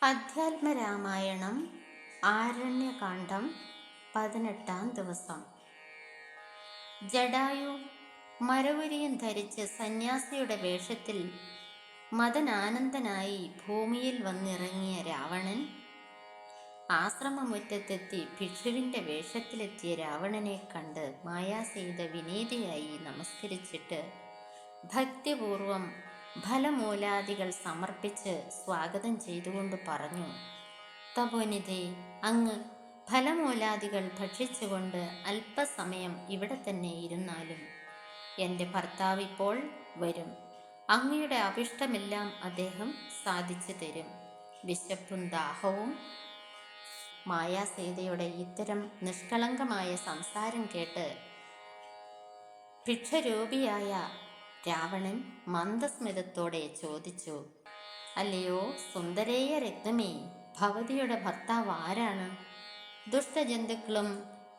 അധ്യാത്മരാമായണം ആരണ്യകാന്ഡം 18-ാം ദിവസം. ജടായു മരവുരിയും ധരിച്ച് സന്യാസിയുടെ വേഷത്തിൽ മദനാനന്ദനായി ഭൂമിയിൽ വന്നിറങ്ങിയ രാവണൻ ആശ്രമമുറ്റത്തെത്തി ഭിക്ഷുവിൻ്റെ വേഷത്തിലെത്തിയ രാവണനെ കണ്ട് മായാസീത വിനീതയായി നമസ്കരിച്ചിട്ട് ഭക്തിപൂർവം ഫലമൂലാദികൾ സമർപ്പിച്ച് സ്വാഗതം ചെയ്തുകൊണ്ട് പറഞ്ഞു: തപോനിധേ, അങ്ങ് ഫലമൂലാദികൾ ഭക്ഷിച്ചുകൊണ്ട് അല്പസമയം ഇവിടെ തന്നെ ഇരുന്നാലും എൻ്റെ ഭർത്താവ് ഇപ്പോൾ വരും. അങ്ങയുടെ അഭിഷ്ടമെല്ലാം അദ്ദേഹം സാധിച്ചു തരും. വിശപ്പും ദാഹവും. മായാസീതയുടെ ഇത്തരം നിഷ്കളങ്കമായ സംസാരം കേട്ട് ഭിക്ഷരൂപിയായ രാവണൻ മന്ദസ്മിതത്തോടെ ചോദിച്ചു: അല്ലയോ സുന്ദരേയ രത്നമേ, ഭവതിയുടെ ഭർത്താവ് ആരാണ്? ദുഷ്ടജന്തുക്കളും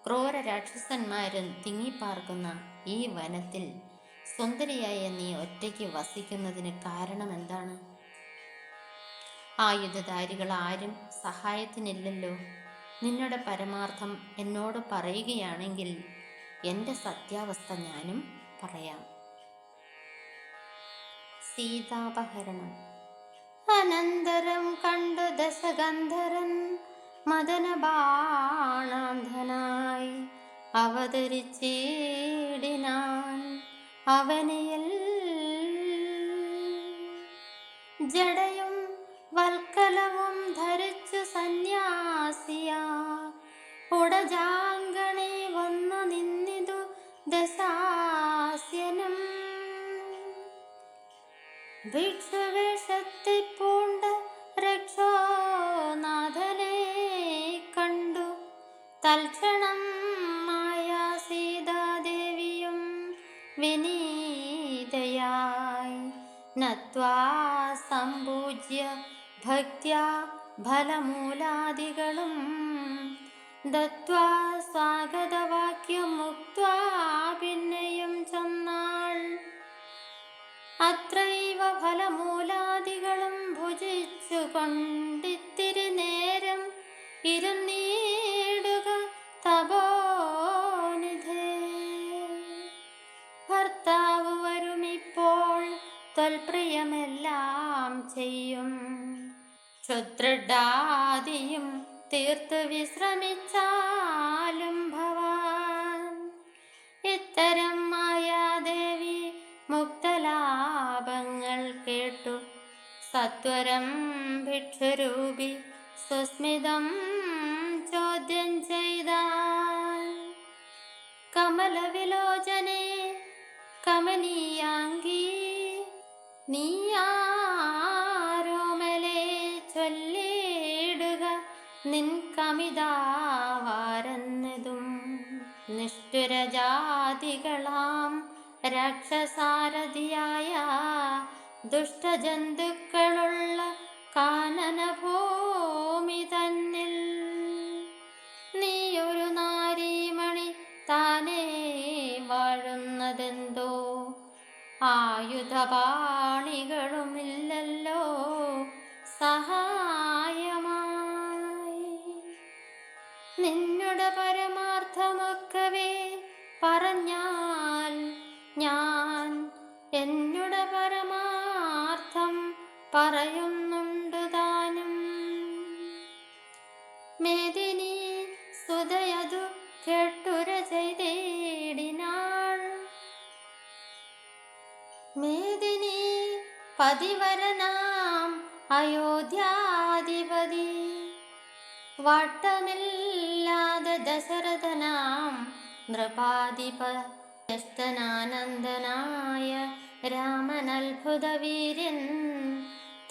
ക്രൂര രാക്ഷസന്മാരും തിങ്ങിപ്പാർക്കുന്ന ഈ വനത്തിൽ സുന്ദരിയായ നീ ഒറ്റയ്ക്ക് വസിക്കുന്നതിന് കാരണമെന്താണ്? ആയുധധാരികൾ ആരും സഹായത്തിനില്ലല്ലോ. നിന്നുടെ പരമാർത്ഥം എന്നോട് പറയുകയാണെങ്കിൽ എൻ്റെ സത്യാവസ്ഥ ഞാനും പറയാം. സീതാപഹരണം. അനന്തരം കണ്ടു ദശകന്ധരൻ മദനബാണാന്ധനായി അവതരിച്ചിടിനാൻ അവനിയിൽ. ജടയും വൽക്കലവും ധരിച്ചു സന്യാസിയാ ഉടജാങ്കണി വന്നു നിന്നിതു ദശാസ്യനും. ഭിക്ഷുവേഷത്തെ പൂണ്ട രക്ഷോനാഥനെ കണ്ടു തൽക്ഷണം മായാസീതാദേവിയും വിനീതയായി നത്വാ സംപൂജ്യ ഭക്ത്യാ ഫലമൂലാദികളും ദത്വാ സ്വാഗതവാക്യം മുക്ത്വാ പിന്നെയും ചെന്നാൾ. അത്രൈവ ഫലമൂലാദികളും ഭുജിച്ചു കൊണ്ടിത്തിരി നേരം ഇരുന്നീടുക തപോനിധേ. ഭർത്താവ് വരുമിപ്പോൾ ത്വൽപ്രിയമെല്ലാം ചെയ്യും. ക്ഷുദ്രഡാദിയും തീർത്ത് വിശ്രമിച്ചാലും ഭവാൻ. ഇത്തരം മായാദേവി മുക്തലാഭങ്ങൾ കേട്ടു സത്വരം ഭിക്ഷുരൂപി സുസ്മിതം ചോദ്യം ചെയ്താൽ. കമലവിലോചനെ കമനീയാംഗീ, നീയാരോമലേ ചൊല്ലിടുക നിൻ കമിതാവാരെന്നതും. നിഷ്ഠുരജാതികളാം രാക്ഷസാരഥിയായ ദുഷ്ടജന്തുക്കളുള്ള കാനനഭൂമി തന്നിൽ നീയൊരു നാരീമണി താനേ വാഴുന്നതെന്തോ? ആയുധപാണികളുമില്ലല്ലോ സഹായമായി. നിന്നുടെ പരമാർത്ഥമൊക്കവേ പറഞ്ഞാൽ ഞാൻ എന്നുടെ പരമാർത്ഥം പറയുന്നുണ്ടു താനും. മേദിനി സുതയതു കേട്ടുര ചെയ്തേടിനാൾ. മേദിനി പതിവരനാം അയോധ്യാധിപതി വട്ടമില്ലാതെ ദശരഥനാം നൃപാധിപ ജ്യേഷ്ഠനാനന്ദനായ രാമനത്ഭുതവീര്യൻ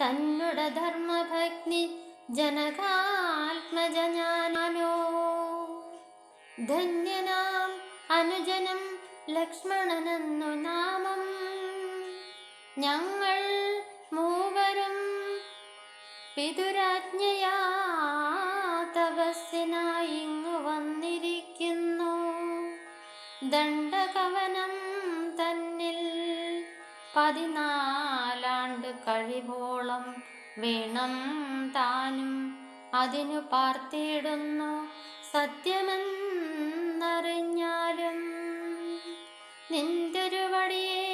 തന്നുട ധർമ്മഭഗ്നി ജനകാത്മജനാനോ. ധന്യനാം അനുജനം ലക്ഷ്മണനെന്നു നാമം. ഞങ്ങൾ മൂവരും പിതുരാജ്ഞയാ തപസ്സിനായിങ്ങു വന്നിരിക്കുന്നു. ദണ്ഡകവനം തന്നിൽ 14 ആണ്ട് കഴിവോളം വീണം താനും അതിനു പാർത്തിടുന്നു സത്യമെന്നറിഞ്ഞാലും. നിന്തൊരുവടിയെ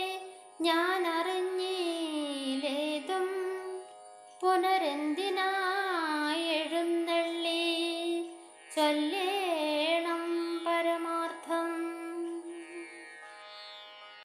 ഞാൻ അറിഞ്ഞിലേതും പുനരെന്തിനായി എഴുന്നള്ളി ചൊല്ലി